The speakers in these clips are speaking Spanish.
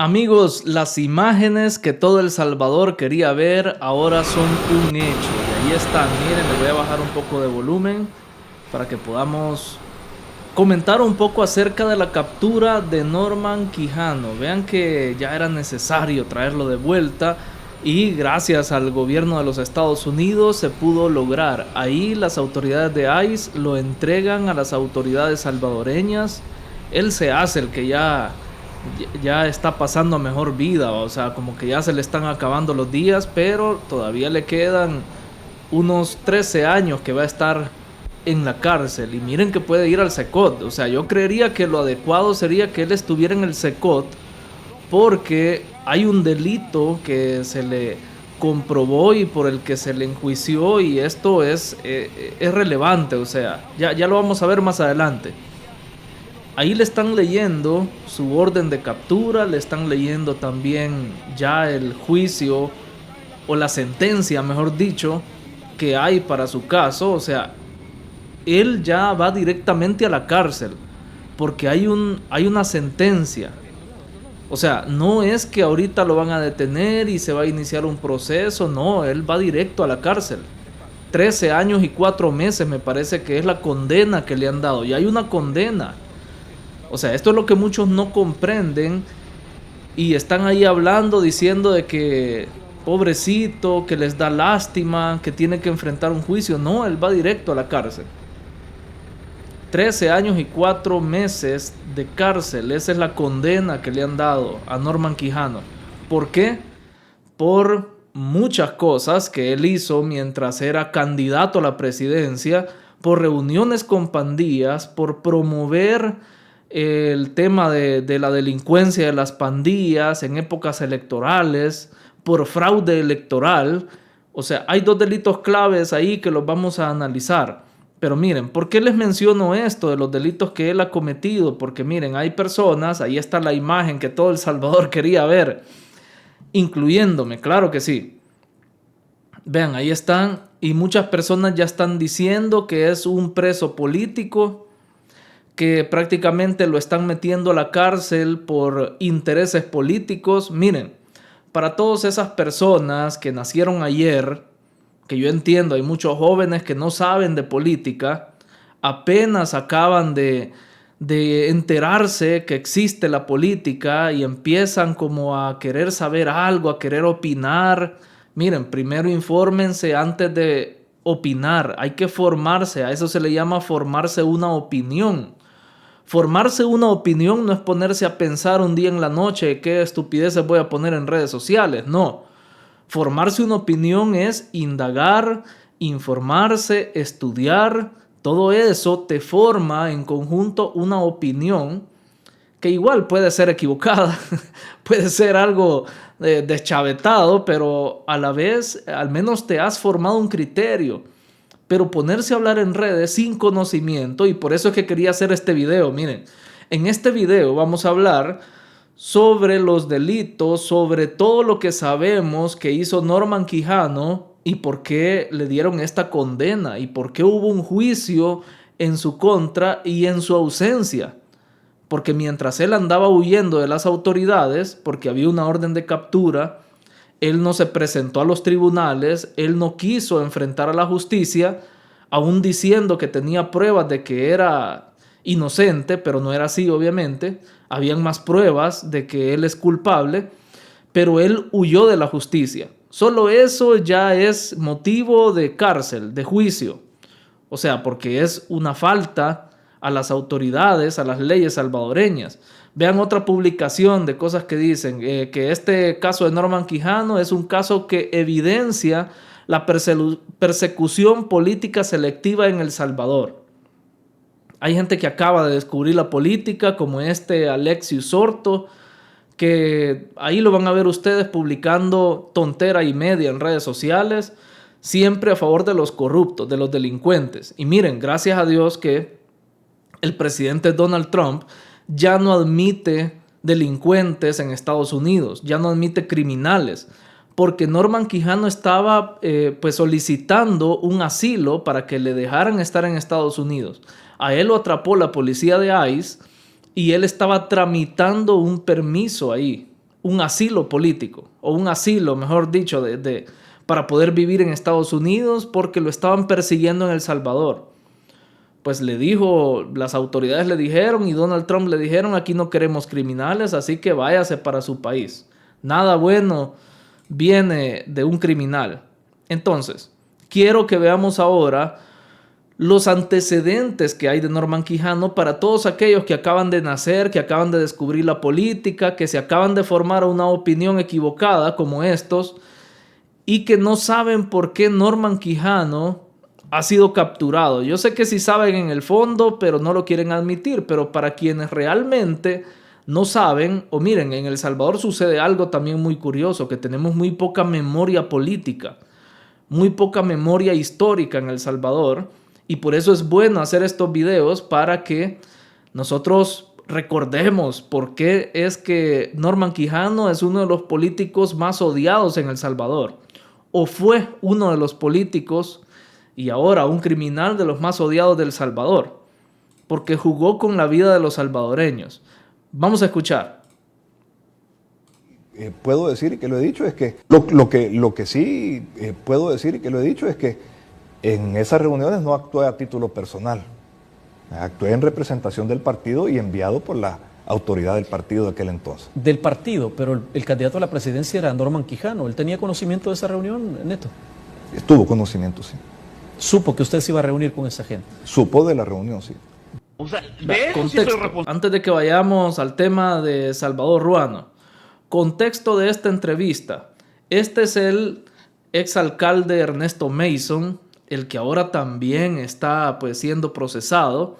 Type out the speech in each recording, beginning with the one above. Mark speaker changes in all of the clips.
Speaker 1: Amigos, las imágenes que todo El Salvador quería ver ahora son un hecho. Y ahí están, miren, les voy a bajar un poco de volumen para que podamos comentar un poco acerca de la captura de Norman Quijano. Vean que ya era necesario traerlo de vuelta y gracias al gobierno de los Estados Unidos se pudo lograr. Ahí las autoridades de ICE lo entregan a las autoridades salvadoreñas. Él se hace el que ya está pasando a mejor vida, o sea, como que ya se le están acabando los días, pero todavía le quedan unos 13 años que va a estar en la cárcel. Y miren que puede ir al SECOT. O sea, yo creería que lo adecuado sería que él estuviera en el SECOT porque hay un delito que se le comprobó y por el que se le enjuició, y esto es relevante. O sea, ya lo vamos a ver más adelante. Ahí le están leyendo su orden de captura, le están leyendo también ya el juicio o la sentencia, mejor dicho, que hay para su caso. O sea, él ya va directamente a la cárcel porque hay una sentencia. O sea, no es que ahorita lo van a detener y se va a iniciar un proceso, no, él va directo a la cárcel. 13 años y 4 meses me parece que es la condena que le han dado. Y hay una condena. O sea, esto es lo que muchos no comprenden y están ahí hablando, diciendo de que pobrecito, que les da lástima, que tiene que enfrentar un juicio. No, él va directo a la cárcel. 13 años y 4 meses de cárcel, esa es la condena que le han dado a Norman Quijano. ¿Por qué? Por muchas cosas que él hizo mientras era candidato a la presidencia, por reuniones con pandillas, por promover el tema de la delincuencia de las pandillas en épocas electorales, por fraude electoral. O sea, hay dos delitos claves ahí que los vamos a analizar. Pero miren, ¿por qué les menciono esto de los delitos que él ha cometido? Porque miren, hay personas, ahí está la imagen que todo El Salvador quería ver, incluyéndome, claro que sí. Vean, ahí están, y muchas personas ya están diciendo que es un preso político, que prácticamente lo están metiendo a la cárcel por intereses políticos. Miren, para todas esas personas que nacieron ayer, que yo entiendo, hay muchos jóvenes que no saben de política, apenas acaban de enterarse que existe la política y empiezan como a querer saber algo, a querer opinar. Miren, primero infórmense antes de opinar, hay que formarse, a eso se le llama formarse una opinión. Formarse una opinión no es ponerse a pensar un día en la noche qué estupideces voy a poner en redes sociales, no. Formarse una opinión es indagar, informarse, estudiar. Todo eso te forma en conjunto una opinión que igual puede ser equivocada, puede ser algo deschavetado, pero a la vez al menos te has formado un criterio. Pero ponerse a hablar en redes sin conocimiento, y por eso es que quería hacer este video. Miren, en este video vamos a hablar sobre los delitos, sobre todo lo que sabemos que hizo Norman Quijano y por qué le dieron esta condena y por qué hubo un juicio en su contra y en su ausencia. Porque mientras él andaba huyendo de las autoridades, porque había una orden de captura, él no se presentó a los tribunales, él no quiso enfrentar a la justicia, aún diciendo que tenía pruebas de que era inocente, pero no era así, obviamente. Habían más pruebas de que él es culpable, pero él huyó de la justicia. Solo eso ya es motivo de cárcel, de juicio. O sea, porque es una falta a las autoridades, a las leyes salvadoreñas. Vean otra publicación de cosas que dicen que este caso de Norman Quijano es un caso que evidencia la persecución política selectiva en El Salvador. Hay gente que acaba de descubrir la política, como este Alexius Horto, que ahí lo van a ver ustedes publicando tontera y media en redes sociales, siempre a favor de los corruptos, de los delincuentes. Y miren, gracias a Dios que el presidente Donald Trump ya no admite delincuentes en Estados Unidos, ya no admite criminales, porque Norman Quijano estaba pues solicitando un asilo para que le dejaran estar en Estados Unidos. A él lo atrapó la policía de ICE y él estaba tramitando un permiso ahí. un asilo político, o un asilo, mejor dicho, para poder vivir en Estados Unidos porque lo estaban persiguiendo en El Salvador. Pues las autoridades le dijeron y Donald Trump le dijeron, aquí no queremos criminales, así que váyase para su país. Nada bueno viene de un criminal. Entonces, quiero que veamos ahora los antecedentes que hay de Norman Quijano para todos aquellos que acaban de nacer, que acaban de descubrir la política, que se acaban de formar una opinión equivocada como estos y que no saben por qué Norman Quijano ha sido capturado. Yo sé que sí saben en el fondo, pero no lo quieren admitir. Pero para quienes realmente no saben, o miren, en El Salvador sucede algo también muy curioso, que tenemos muy poca memoria política, muy poca memoria histórica en El Salvador, y por eso es bueno hacer estos videos para que nosotros recordemos por qué es que Norman Quijano es uno de los políticos más odiados en El Salvador, o fue uno de los políticos y ahora un criminal de los más odiados de El Salvador, porque jugó con la vida de los salvadoreños. Vamos a escuchar.
Speaker 2: Puedo decir, y que lo he dicho, es que lo que sí puedo decir, y que lo he dicho, es que en esas reuniones no actué a título personal. Actué en representación del partido y enviado por la autoridad del partido de aquel entonces.
Speaker 3: Del partido, pero el candidato a la presidencia era Norman Quijano. ¿Él tenía conocimiento de esa reunión, Neto?
Speaker 2: Tuvo conocimiento, sí.
Speaker 3: Supo que usted se iba a reunir con esa gente.
Speaker 2: Supo de la reunión, sí.
Speaker 4: O sea, de eso sí
Speaker 1: Contexto.
Speaker 4: soy responsable.
Speaker 1: Antes de que vayamos al tema de Salvador Ruano, contexto de esta entrevista. Este es el exalcalde Ernesto Mason, el que ahora también está pues siendo procesado.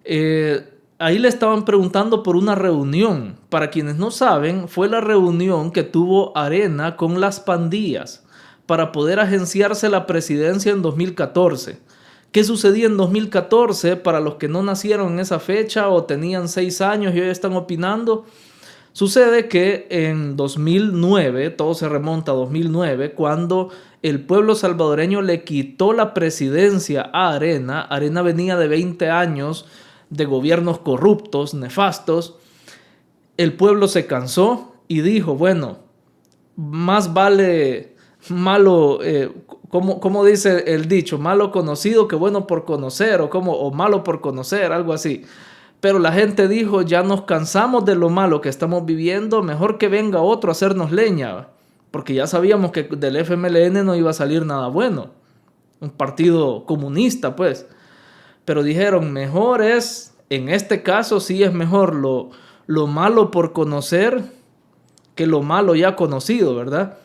Speaker 1: Ahí le estaban preguntando por una reunión. Para quienes no saben, fue la reunión que tuvo Arena con las pandillas para poder agenciarse la presidencia en 2014. ¿Qué sucedía en 2014 para los que no nacieron en esa fecha o tenían 6 años y hoy están opinando? Sucede que en 2009, todo se remonta a 2009, cuando el pueblo salvadoreño le quitó la presidencia a Arena. Arena venía de 20 años de gobiernos corruptos, nefastos. El pueblo se cansó y dijo, bueno, más vale malo, como dice el dicho, malo conocido que bueno por conocer, o malo por conocer, algo así. Pero la gente dijo, ya nos cansamos de lo malo que estamos viviendo, mejor que venga otro a hacernos leña, porque ya sabíamos que del FMLN no iba a salir nada bueno, un partido comunista pues. Pero dijeron, mejor es, en este caso sí es mejor lo malo por conocer que lo malo ya conocido, ¿verdad?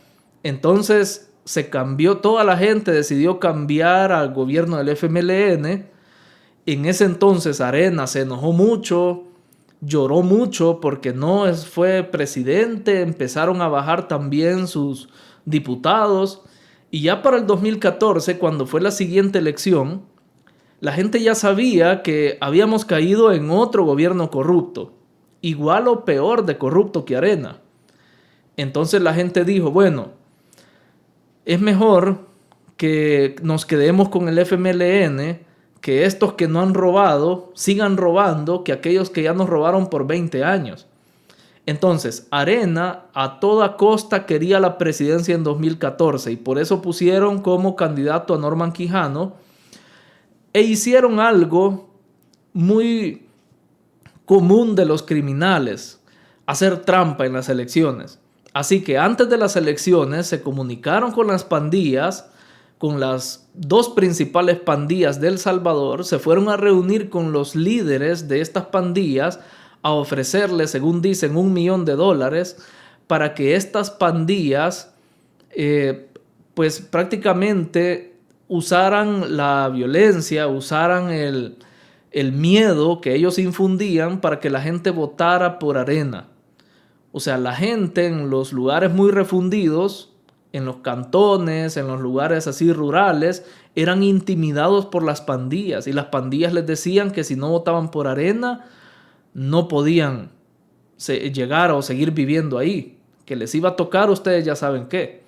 Speaker 1: Entonces se cambió, toda la gente decidió cambiar al gobierno del FMLN. En ese entonces Arena se enojó mucho, lloró mucho porque no fue presidente, empezaron a bajar también sus diputados. Y ya para el 2014, cuando fue la siguiente elección, la gente ya sabía que habíamos caído en otro gobierno corrupto, igual o peor de corrupto que Arena. Entonces la gente dijo, bueno, es mejor que nos quedemos con el FMLN, que estos que no han robado sigan robando, que aquellos que ya nos robaron por 20 años. Entonces, Arena a toda costa quería la presidencia en 2014 y por eso pusieron como candidato a Norman Quijano e hicieron algo muy común de los criminales, hacer trampa en las elecciones. Así que antes de las elecciones se comunicaron con las pandillas, con las dos principales pandillas de El Salvador, se fueron a reunir con los líderes de estas pandillas a ofrecerles, según dicen, $1 millón para que estas pandillas pues prácticamente usaran la violencia, usaran el miedo que ellos infundían para que la gente votara por Arena. O sea, la gente en los lugares muy refundidos, en los cantones, en los lugares así rurales, eran intimidados por las pandillas. Y las pandillas les decían que si no votaban por Arena, no podían llegar o seguir viviendo ahí. Que les iba a tocar, ustedes ya saben qué.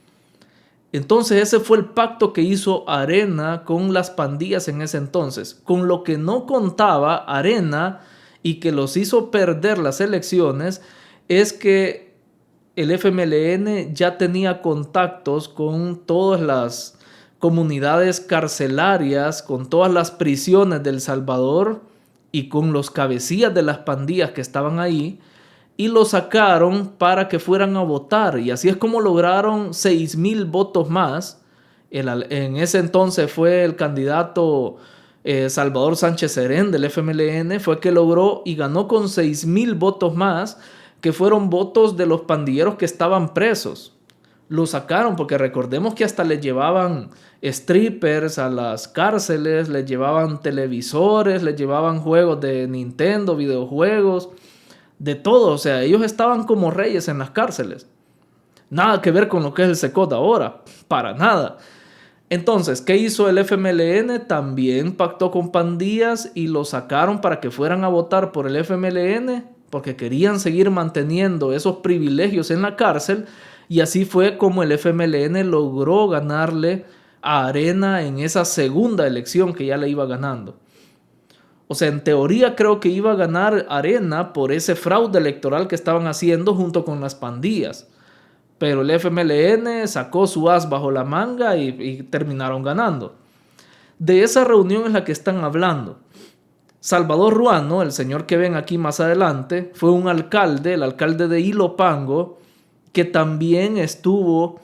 Speaker 1: Entonces ese fue el pacto que hizo Arena con las pandillas en ese entonces. Con lo que no contaba Arena y que los hizo perder las elecciones es que el FMLN ya tenía contactos con todas las comunidades carcelarias, con todas las prisiones de El Salvador y con los cabecillas de las pandillas que estaban ahí, y lo sacaron para que fueran a votar. Y así es como lograron 6,000 votos más. En ese entonces fue el candidato Salvador Sánchez Serén del FMLN, fue que logró y ganó con 6,000 votos más, que fueron votos de los pandilleros que estaban presos. Lo sacaron porque recordemos que hasta les llevaban strippers a las cárceles, les llevaban televisores, les llevaban juegos de Nintendo, videojuegos, de todo. O sea, ellos estaban como reyes en las cárceles. Nada que ver con lo que es el SECOT ahora, para nada. Entonces, ¿qué hizo el FMLN? También pactó con pandillas y lo sacaron para que fueran a votar por el FMLN, porque querían seguir manteniendo esos privilegios en la cárcel, y así fue como el FMLN logró ganarle a Arena en esa segunda elección que ya le iba ganando. O sea, en teoría creo que iba a ganar Arena por ese fraude electoral que estaban haciendo junto con las pandillas. Pero el FMLN sacó su as bajo la manga y terminaron ganando. De esa reunión es la que están hablando. Salvador Ruano, el señor que ven aquí más adelante, fue un alcalde, el alcalde de Ilopango, que también estuvo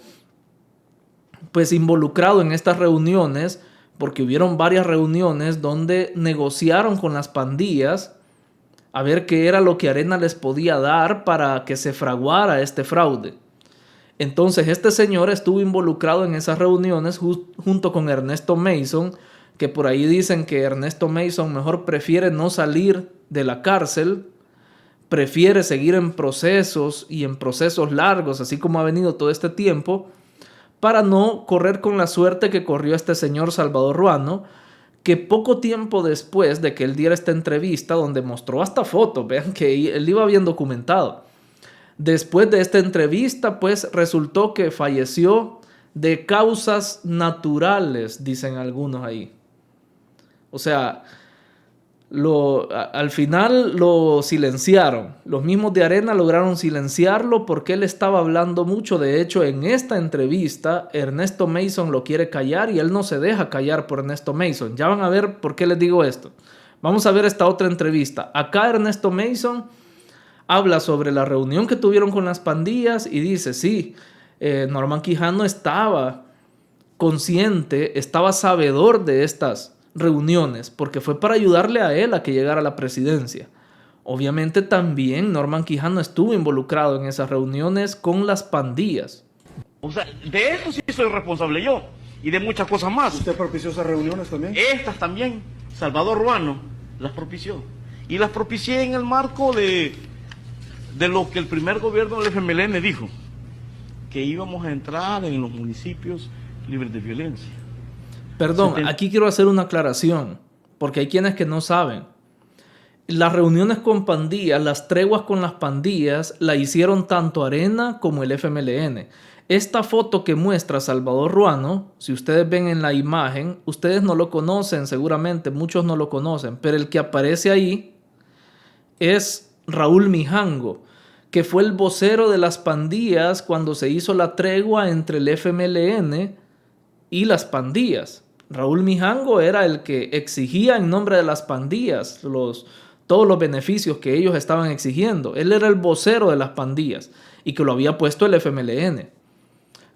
Speaker 1: pues involucrado en estas reuniones, porque hubieron varias reuniones donde negociaron con las pandillas a ver qué era lo que Arena les podía dar para que se fraguara este fraude. Entonces este señor estuvo involucrado en esas reuniones junto con Ernesto Mason, que por ahí dicen que Ernesto Mason mejor prefiere no salir de la cárcel, prefiere seguir en procesos y en procesos largos, así como ha venido todo este tiempo, para no correr con la suerte que corrió este señor Salvador Ruano, que poco tiempo después de que él diera esta entrevista, donde mostró hasta fotos, vean que él iba bien documentado, después de esta entrevista, pues resultó que falleció de causas naturales, dicen algunos ahí. O sea, al final lo silenciaron. Los mismos de Arena lograron silenciarlo porque él estaba hablando mucho. De hecho, en esta entrevista, Ernesto Mason lo quiere callar y él no se deja callar por Ernesto Mason. Ya van a ver por qué les digo esto. Vamos a ver esta otra entrevista. Acá Ernesto Mason habla sobre la reunión que tuvieron con las pandillas y dice, sí, Norman Quijano estaba consciente, estaba sabedor de estas reuniones, porque fue para ayudarle a él a que llegara a la presidencia. Obviamente también Norman Quijano estuvo involucrado en esas reuniones con las pandillas.
Speaker 4: O sea, de eso sí soy responsable yo, y de muchas cosas más.
Speaker 5: ¿Usted propició esas reuniones también?
Speaker 4: Estas también, Salvador Ruano las propició. Y las propicié en el marco de lo que el primer gobierno del FMLN dijo, que íbamos a entrar en los municipios libres de violencia.
Speaker 1: Perdón, aquí quiero hacer una aclaración, porque hay quienes que no saben. Las reuniones con pandillas, las treguas con las pandillas, la hicieron tanto Arena como el FMLN. Esta foto que muestra Salvador Ruano, si ustedes ven en la imagen, ustedes no lo conocen seguramente, muchos no lo conocen, pero el que aparece ahí es Raúl Mijango, que fue el vocero de las pandillas cuando se hizo la tregua entre el FMLN y las pandillas. Raúl Mijango era el que exigía en nombre de las pandillas todos los beneficios que ellos estaban exigiendo. Él era el vocero de las pandillas y que lo había puesto el FMLN.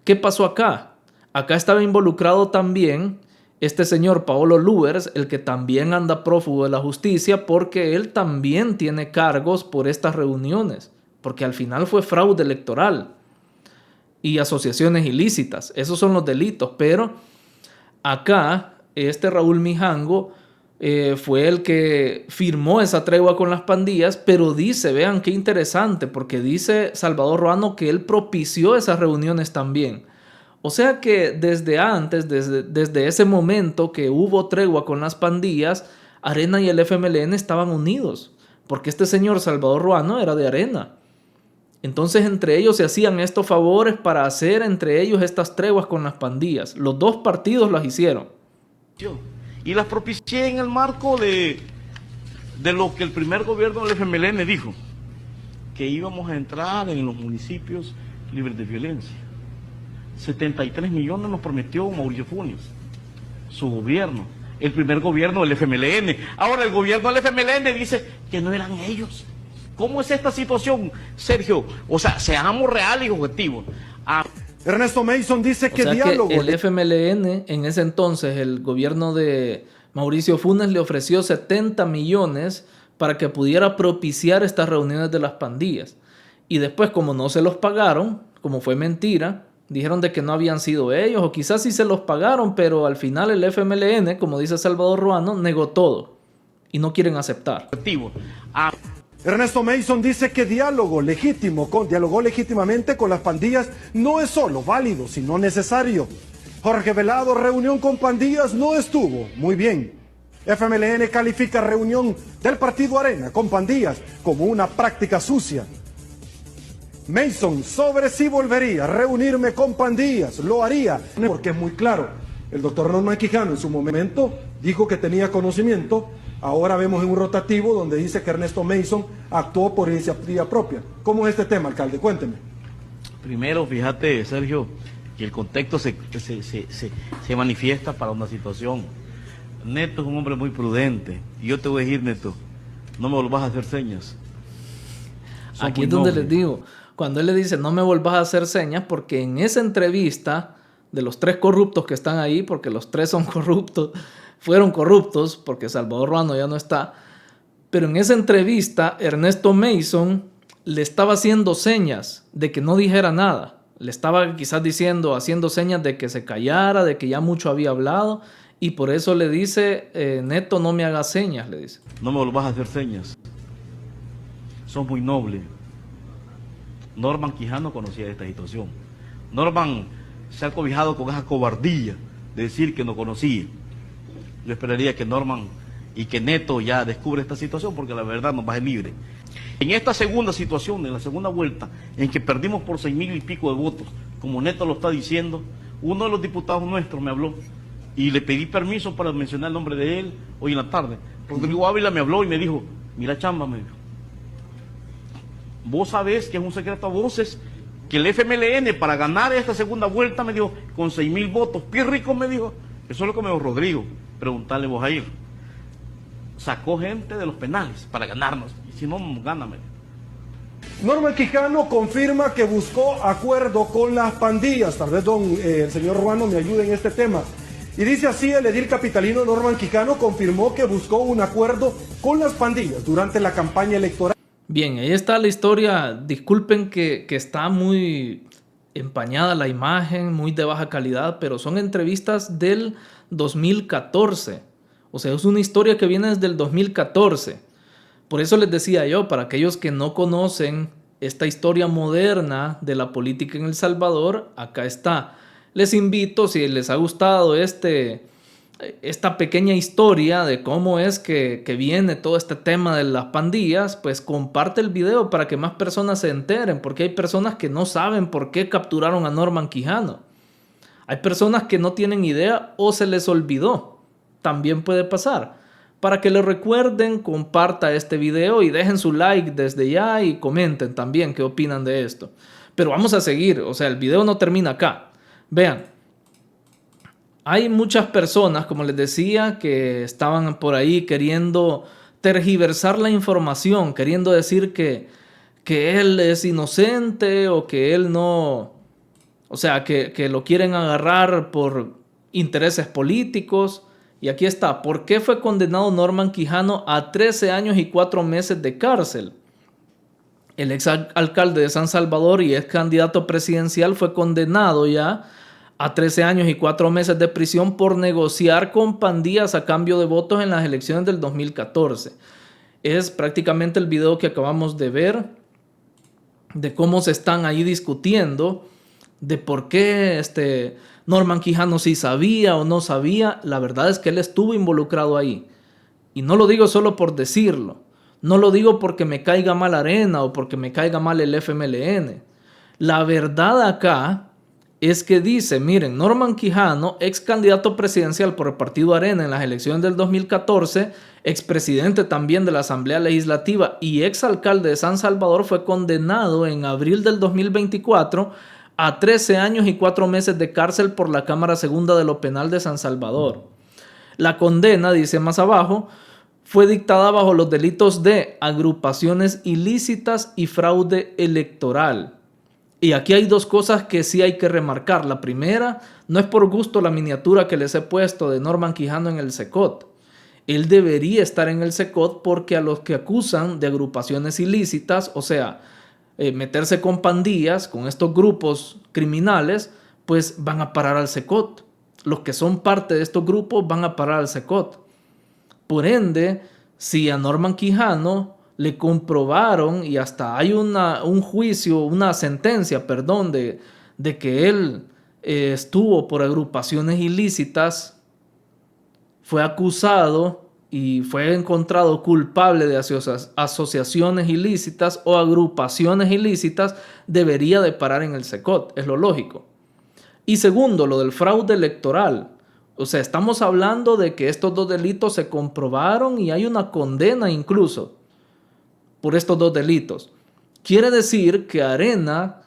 Speaker 1: ¿Qué pasó acá? Acá estaba involucrado también este señor Paolo Lubers, el que también anda prófugo de la justicia porque él también tiene cargos por estas reuniones, porque al final fue fraude electoral y asociaciones ilícitas. Esos son los delitos, pero acá, este Raúl Mijango fue el que firmó esa tregua con las pandillas, pero dice, vean qué interesante, porque dice Salvador Ruano que él propició esas reuniones también. O sea que desde antes, desde ese momento que hubo tregua con las pandillas, Arena y el FMLN estaban unidos, porque este señor Salvador Ruano era de Arena. Entonces entre ellos se hacían estos favores para hacer entre ellos estas treguas con las pandillas. Los dos partidos las hicieron.
Speaker 4: Y las propicié en el marco de lo que el primer gobierno del FMLN dijo, que íbamos a entrar en los municipios libres de violencia. 73 millones nos prometió Mauricio Funes, su gobierno, el primer gobierno del FMLN. Ahora el gobierno del FMLN dice que no eran ellos. ¿Cómo es esta situación, Sergio? O sea, seamos reales y objetivos.
Speaker 5: Ernesto Mason dice que
Speaker 1: O sea
Speaker 5: diálogo.
Speaker 1: que el FMLN, en ese entonces, el gobierno de Mauricio Funes le ofreció 70 millones para que pudiera propiciar estas reuniones de las pandillas. Y después, como no se los pagaron, como fue mentira, dijeron de que no habían sido ellos, o quizás sí se los pagaron, pero al final el FMLN, como dice Salvador Ruano, negó todo y no quieren aceptar.
Speaker 5: Ernesto Mason dice que dialogó legítimamente con las pandillas no es solo válido, sino necesario. Jorge Velado, reunión con pandillas no estuvo muy bien. FMLN califica reunión del partido Arena con pandillas como una práctica sucia. Mason, sobre si volvería a reunirme con pandillas, lo haría, porque es muy claro. El doctor Norman Quijano en su momento dijo que tenía conocimiento. Ahora vemos en un rotativo donde dice que Ernesto Mason actuó por iniciativa propia. ¿Cómo es este tema, alcalde? Cuénteme.
Speaker 4: Primero, fíjate, Sergio, que el contexto se manifiesta para una situación. Neto es un hombre muy prudente. Y yo te voy a decir, Neto, no me volvás a hacer señas.
Speaker 1: Aquí es donde les digo, cuando él le dice no me volvás a hacer señas, porque en esa entrevista de los 3 corruptos que están ahí, porque los 3 son corruptos, fueron corruptos, porque Salvador Ruano ya no está, pero en esa entrevista Ernesto Mason le estaba haciendo señas de que no dijera nada. Le estaba quizás haciendo señas de que se callara, de que ya mucho había hablado, y por eso le dice, Neto, no me hagas señas, le dice.
Speaker 4: No me volvás a hacer señas. Sos muy noble. Norman Quijano conocía esta situación. Norman se ha cobijado con esa cobardía de decir que no conocía. Yo esperaría que Norman y que Neto ya descubra esta situación, porque la verdad nos va a dejar libre. En esta segunda situación, en la segunda vuelta, en que perdimos por 6,000 y pico de votos, como Neto lo está diciendo, uno de los diputados nuestros me habló y le pedí permiso para mencionar el nombre de él hoy en la tarde. Rodrigo Ávila me habló y me dijo, mira chamba, me dijo, vos sabés que es un secreto a voces que el FMLN para ganar esta segunda vuelta, me dijo, con 6,000 votos, qué rico, me dijo, eso es lo que me dijo Rodrigo, preguntarle vos a ir. Sacó gente de los penales para ganarnos, y si no, gáname.
Speaker 5: Norman Quijano confirma que buscó acuerdo con las pandillas. Tal vez el señor Ruano me ayude en este tema. Y dice así, el edil capitalino Norman Quijano confirmó que buscó un acuerdo con las pandillas durante la campaña electoral.
Speaker 1: Bien, ahí está la historia. Disculpen que está muy empañada la imagen, muy de baja calidad, pero son entrevistas del 2014. O sea, es una historia que viene desde el 2014. Por eso les decía yo, para aquellos que no conocen esta historia moderna de la política en El Salvador, acá está. Les invito, si les ha gustado esta pequeña historia de cómo es que viene todo este tema de las pandillas, pues comparte el video para que más personas se enteren, porque hay personas que no saben por qué capturaron a Norman Quijano. Hay personas que no tienen idea o se les olvidó. También puede pasar. Para que lo recuerden, comparta este video y dejen su like desde ya y comenten también qué opinan de esto. Pero vamos a seguir, o sea, el video no termina acá. Vean, hay muchas personas, como les decía, que estaban por ahí queriendo tergiversar la información, queriendo decir que él es inocente o que él no, o sea, que lo quieren agarrar por intereses políticos. Y aquí está, ¿por qué fue condenado Norman Quijano a 13 años y 4 meses de cárcel? El ex alcalde de San Salvador y ex candidato presidencial fue condenado ya a 13 años y 4 meses de prisión por negociar con pandillas a cambio de votos en las elecciones del 2014. Es prácticamente el video que acabamos de ver, de cómo se están ahí discutiendo, de por qué Norman Quijano sí sabía o no sabía. La verdad es que él estuvo involucrado ahí. Y no lo digo solo por decirlo. No lo digo porque me caiga mal Arena o porque me caiga mal el FMLN. La verdad acá es que dice, miren, Norman Quijano, ex candidato presidencial por el partido Arena en las elecciones del 2014, expresidente también de la Asamblea Legislativa y ex alcalde de San Salvador, fue condenado en abril del 2024 a 13 años y 4 meses de cárcel por la Cámara Segunda de lo Penal de San Salvador. La condena, dice más abajo, fue dictada bajo los delitos de agrupaciones ilícitas y fraude electoral. Y aquí hay dos cosas que sí hay que remarcar. La primera, no es por gusto la miniatura que les he puesto de Norman Quijano en el SECOT. Él debería estar en el SECOT porque a los que acusan de agrupaciones ilícitas, o sea, meterse con pandillas, con estos grupos criminales, pues van a parar al SECOT. Los que son parte de estos grupos van a parar al SECOT. Por ende, si a Norman Quijano le comprobaron y hasta hay un juicio, una sentencia, perdón, de que él estuvo por agrupaciones ilícitas, fue acusado y fue encontrado culpable de asociaciones ilícitas o agrupaciones ilícitas, debería de parar en el SECOT, es lo lógico. Y segundo, lo del fraude electoral. O sea, estamos hablando de que estos dos delitos se comprobaron y hay una condena incluso por estos dos delitos. Quiere decir que Arena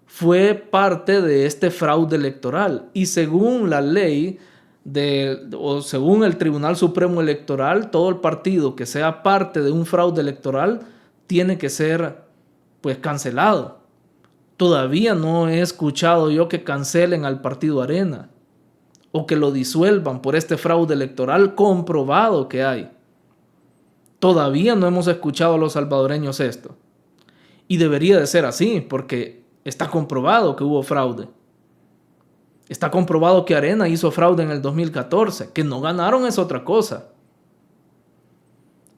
Speaker 1: fue parte de este fraude electoral y según la ley o según el Tribunal Supremo Electoral, todo el partido que sea parte de un fraude electoral tiene que ser pues cancelado. Todavía no he escuchado yo que cancelen al partido Arena o que lo disuelvan por este fraude electoral comprobado que hay. Todavía no hemos escuchado a los salvadoreños esto. Y debería de ser así, porque está comprobado que hubo fraude. Está comprobado que Arena hizo fraude en el 2014. Que no ganaron es otra cosa.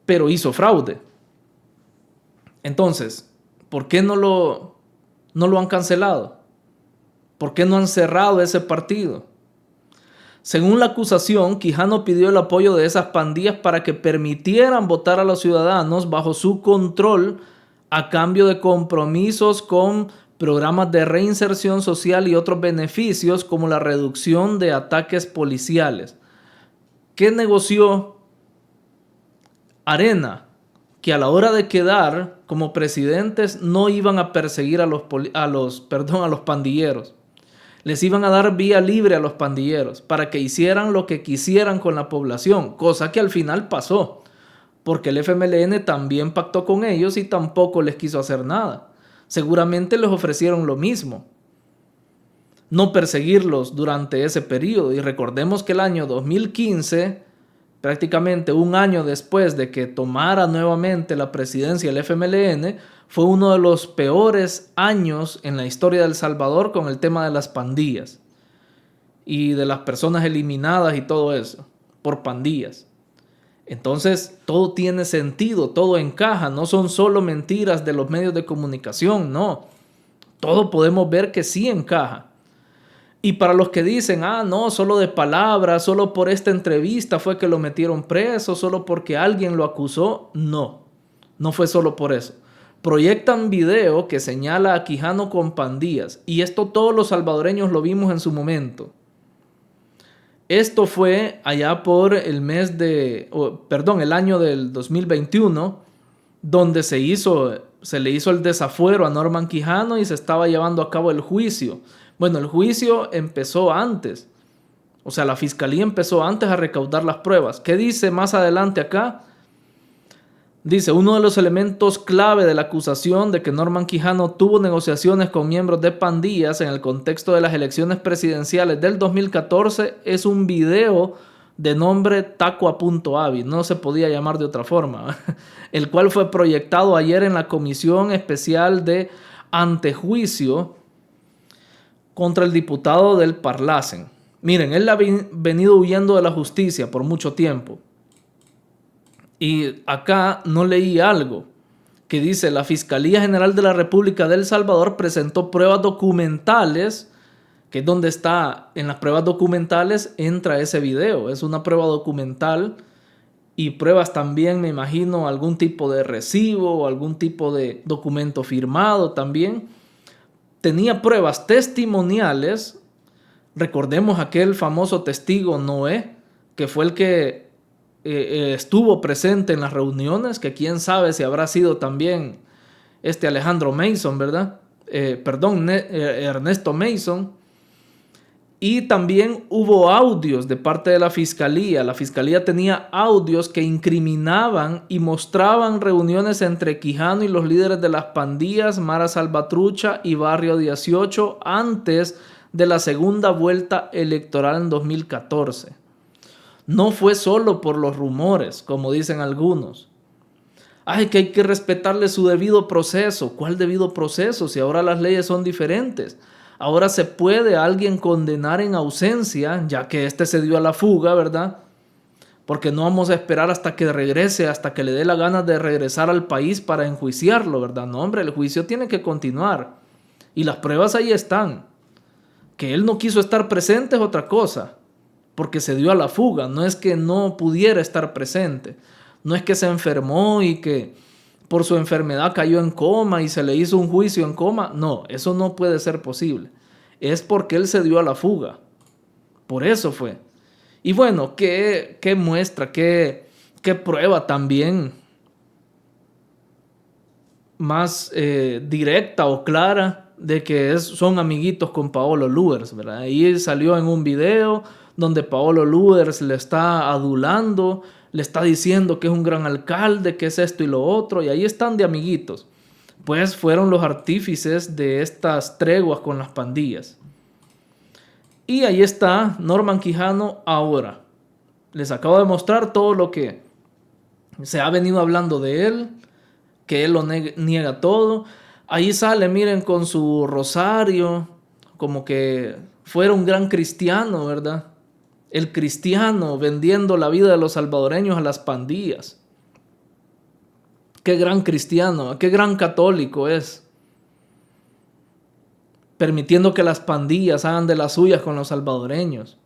Speaker 1: Pero hizo fraude. Entonces, ¿por qué no lo han cancelado? ¿Por qué no han cerrado ese partido? Según la acusación, Quijano pidió el apoyo de esas pandillas para que permitieran votar a los ciudadanos bajo su control a cambio de compromisos con programas de reinserción social y otros beneficios como la reducción de ataques policiales. ¿Qué negoció Arena? Que a la hora de quedar como presidentes no iban a perseguir a los pandilleros. Les iban a dar vía libre a los pandilleros para que hicieran lo que quisieran con la población, cosa que al final pasó, porque el FMLN también pactó con ellos y tampoco les quiso hacer nada. Seguramente les ofrecieron lo mismo, no perseguirlos durante ese periodo. Y recordemos que el año 2015, prácticamente un año después de que tomara nuevamente la presidencia el FMLN, fue uno de los peores años en la historia de El Salvador con el tema de las pandillas y de las personas eliminadas y todo eso por pandillas. Entonces todo tiene sentido, todo encaja, no son solo mentiras de los medios de comunicación, no. Todo podemos ver que sí encaja. Y para los que dicen, no, solo de palabras, solo por esta entrevista fue que lo metieron preso, solo porque alguien lo acusó, no fue solo por eso. Proyectan video que señala a Quijano con pandillas y esto todos los salvadoreños lo vimos en su momento. Esto fue allá por el año del 2021, donde se le hizo el desafuero a Norman Quijano y se estaba llevando a cabo el juicio. Bueno, el juicio empezó antes. O sea, la fiscalía empezó antes a recaudar las pruebas. ¿Qué dice más adelante acá? Dice, uno de los elementos clave de la acusación de que Norman Quijano tuvo negociaciones con miembros de pandillas en el contexto de las elecciones presidenciales del 2014 es un video de nombre Tacua.avi, no se podía llamar de otra forma, el cual fue proyectado ayer en la Comisión Especial de Antejuicio contra el diputado del Parlacen. Miren, él ha venido huyendo de la justicia por mucho tiempo. Y acá no leí algo que dice, la Fiscalía General de la República de El Salvador presentó pruebas documentales, que es donde está, en las pruebas documentales entra ese video, es una prueba documental y pruebas también, me imagino, algún tipo de recibo o algún tipo de documento firmado también. Tenía pruebas testimoniales Recordemos aquel famoso testigo Noé, que fue el que estuvo presente en las reuniones, que quién sabe si habrá sido también Alejandro Mason, ¿verdad? Ernesto Mason. Y también hubo audios de parte de la fiscalía. La fiscalía tenía audios que incriminaban y mostraban reuniones entre Quijano y los líderes de las pandillas Mara Salvatrucha y Barrio 18 antes de la segunda vuelta electoral en 2014. No fue solo por los rumores, como dicen algunos. Ay, que hay que respetarle su debido proceso. ¿Cuál debido proceso? Si ahora las leyes son diferentes. Ahora se puede a alguien condenar en ausencia, ya que se dio a la fuga, ¿verdad? Porque no vamos a esperar hasta que regrese, hasta que le dé la gana de regresar al país para enjuiciarlo, ¿verdad? No, hombre, el juicio tiene que continuar. Y las pruebas ahí están. Que él no quiso estar presente es otra cosa, porque se dio a la fuga. No es que no pudiera estar presente. No es que se enfermó y que por su enfermedad cayó en coma y se le hizo un juicio en coma. No, eso no puede ser posible. Es porque él se dio a la fuga. Por eso fue. Y bueno, ¿qué muestra, qué prueba también más directa o clara de que son amiguitos con Paolo Luers, ¿verdad? Ahí salió en un video donde Paolo Luers le está adulando, le está diciendo que es un gran alcalde, que es esto y lo otro, y ahí están de amiguitos. Pues fueron los artífices de estas treguas con las pandillas. Y ahí está Norman Quijano ahora. Les acabo de mostrar todo lo que se ha venido hablando de él, que él lo niega todo. Ahí sale, miren, con su rosario, como que fuera un gran cristiano, ¿verdad? El cristiano vendiendo la vida de los salvadoreños a las pandillas. Qué gran cristiano, qué gran católico es. Permitiendo que las pandillas hagan de las suyas con los salvadoreños.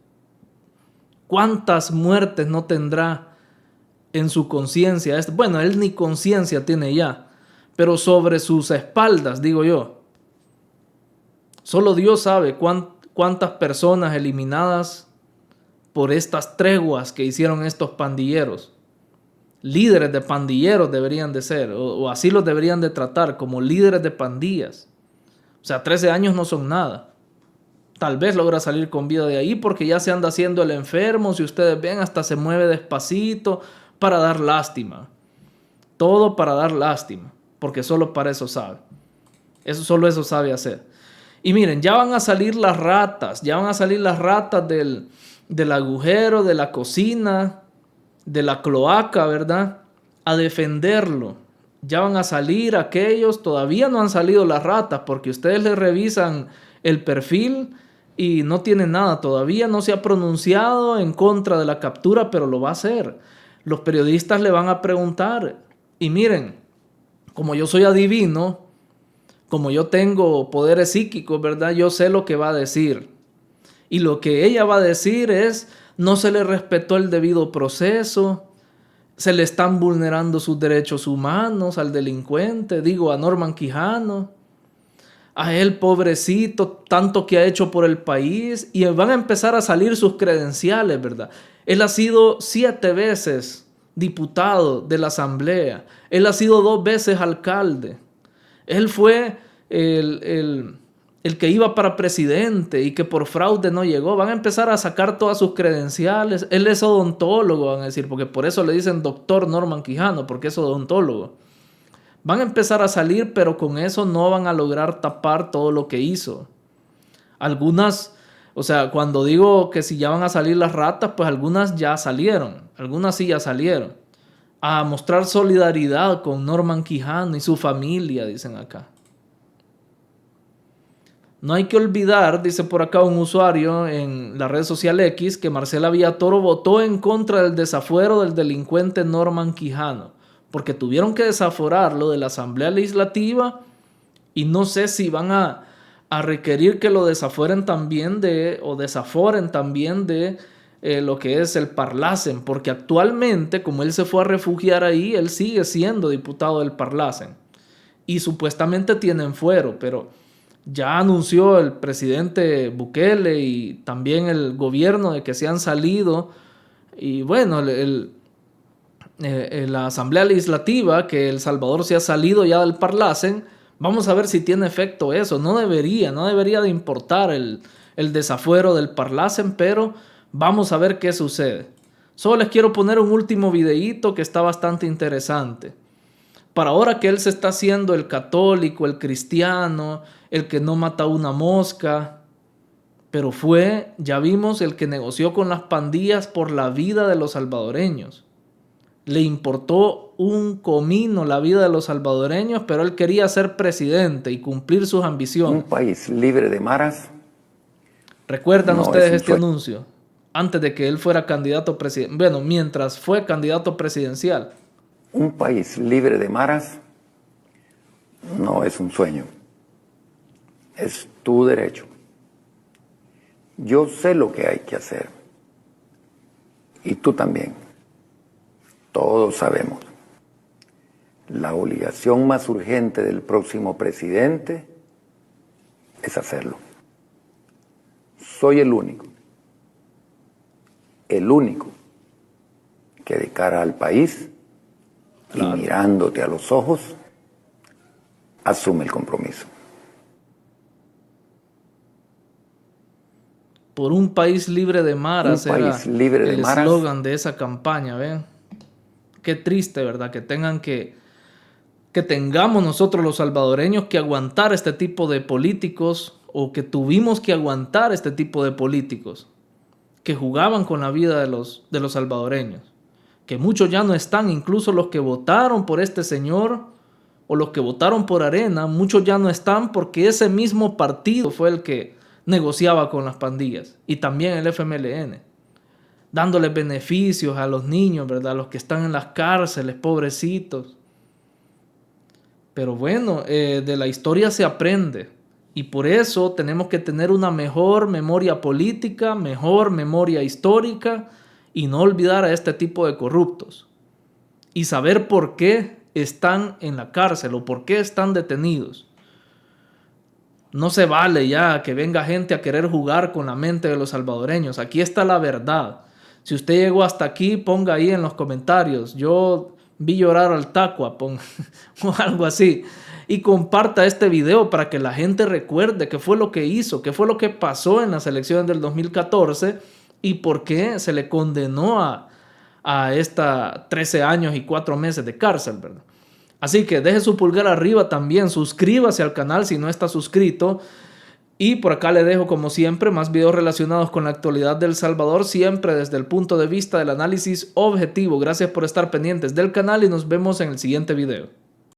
Speaker 1: ¿Cuántas muertes no tendrá en su conciencia? Bueno, él ni conciencia tiene ya, pero sobre sus espaldas, digo yo. Solo Dios sabe cuántas personas eliminadas por estas treguas que hicieron estos pandilleros. Líderes de pandilleros deberían de ser, o así los deberían de tratar, como líderes de pandillas. O sea, 13 años no son nada. Tal vez logra salir con vida de ahí porque ya se anda haciendo el enfermo. Si ustedes ven, hasta se mueve despacito para dar lástima. Todo para dar lástima, porque solo para eso sabe. Solo eso sabe hacer. Y miren, ya van a salir las ratas, del agujero, de la cocina, de la cloaca, ¿verdad? A defenderlo. Ya van a salir aquellos, todavía no han salido las ratas, porque ustedes les revisan el perfil y no tiene nada, todavía no se ha pronunciado en contra de la captura, pero lo va a hacer. Los periodistas le van a preguntar, y miren, como yo soy adivino, como yo tengo poderes psíquicos, ¿verdad? Yo sé lo que va a decir. Y lo que ella va a decir es, no se le respetó el debido proceso, se le están vulnerando sus derechos humanos al delincuente, a Norman Quijano, a él pobrecito, tanto que ha hecho por el país, y van a empezar a salir sus credenciales, ¿verdad? Él ha sido 7 veces diputado de la Asamblea, él ha sido 2 veces alcalde, él fue el que iba para presidente y que por fraude no llegó. Van a empezar a sacar todas sus credenciales. Él es odontólogo, van a decir, porque por eso le dicen doctor Norman Quijano, porque es odontólogo. Van a empezar a salir, pero con eso no van a lograr tapar todo lo que hizo. Algunas, o sea, cuando digo que si ya van a salir las ratas, pues algunas ya salieron. Algunas sí ya salieron. A mostrar solidaridad con Norman Quijano y su familia, dicen acá. No hay que olvidar, dice por acá un usuario en la red social X, que Marcela Villatoro votó en contra del desafuero del delincuente Norman Quijano, porque tuvieron que desaforarlo de la Asamblea Legislativa y no sé si van a requerir que lo desaforen también desaforen también de lo que es el Parlacen, porque actualmente, como él se fue a refugiar ahí, él sigue siendo diputado del Parlacen y supuestamente tienen fuero, pero Ya anunció el presidente Bukele y también el gobierno de que se han salido. Y bueno, la Asamblea Legislativa, que El Salvador se ha salido ya del Parlacen. Vamos a ver si tiene efecto eso. No debería de importar el desafuero del Parlacen, pero vamos a ver qué sucede. Solo les quiero poner un último videíto que está bastante interesante. Para ahora que él se está haciendo el católico, el cristiano, el que no mata una mosca, pero fue, ya vimos, el que negoció con las pandillas por la vida de los salvadoreños. Le importó un comino la vida de los salvadoreños, pero él quería ser presidente y cumplir sus ambiciones.
Speaker 6: Un país libre de maras.
Speaker 1: ¿Recuerdan
Speaker 6: No,
Speaker 1: ustedes
Speaker 6: es un
Speaker 1: este
Speaker 6: sueño.
Speaker 1: anuncio? Antes de que él fuera candidato presidencial. Bueno, mientras fue candidato presidencial.
Speaker 6: Un país libre de maras no es un sueño. Es tu derecho. Yo sé lo que hay que hacer. Y tú también. Todos sabemos. La obligación más urgente del próximo presidente es hacerlo. Soy el único que de cara al país y mirándote a los ojos, asume el compromiso.
Speaker 1: Por un país libre de maras
Speaker 6: Un
Speaker 1: era
Speaker 6: país libre de
Speaker 1: el
Speaker 6: maras.
Speaker 1: eslogan de esa campaña, ¿ven? Qué triste, ¿verdad? Que tengamos nosotros los salvadoreños que aguantar este tipo de políticos, o que tuvimos que aguantar este tipo de políticos que jugaban con la vida de los salvadoreños, que muchos ya no están, incluso los que votaron por este señor o los que votaron por Arena, muchos ya no están porque ese mismo partido fue el que negociaba con las pandillas, y también el FMLN, dándoles beneficios a los niños, ¿verdad? A los que están en las cárceles, pobrecitos. Pero bueno, de la historia se aprende. Y por eso tenemos que tener una mejor memoria política, mejor memoria histórica, y no olvidar a este tipo de corruptos. Y saber por qué están en la cárcel o por qué están detenidos. No se vale ya que venga gente a querer jugar con la mente de los salvadoreños. Aquí está la verdad. Si usted llegó hasta aquí, ponga ahí en los comentarios: yo vi llorar al Tacua, o algo así. Y comparta este video para que la gente recuerde qué fue lo que hizo, qué fue lo que pasó en las elecciones del 2014 y por qué se le condenó a esta 13 años y 4 meses de cárcel, ¿verdad? Así que deje su pulgar arriba también, suscríbase al canal si no está suscrito. Y por acá le dejo, como siempre, más videos relacionados con la actualidad de El Salvador, siempre desde el punto de vista del análisis objetivo. Gracias por estar pendientes del canal y nos vemos en el siguiente video.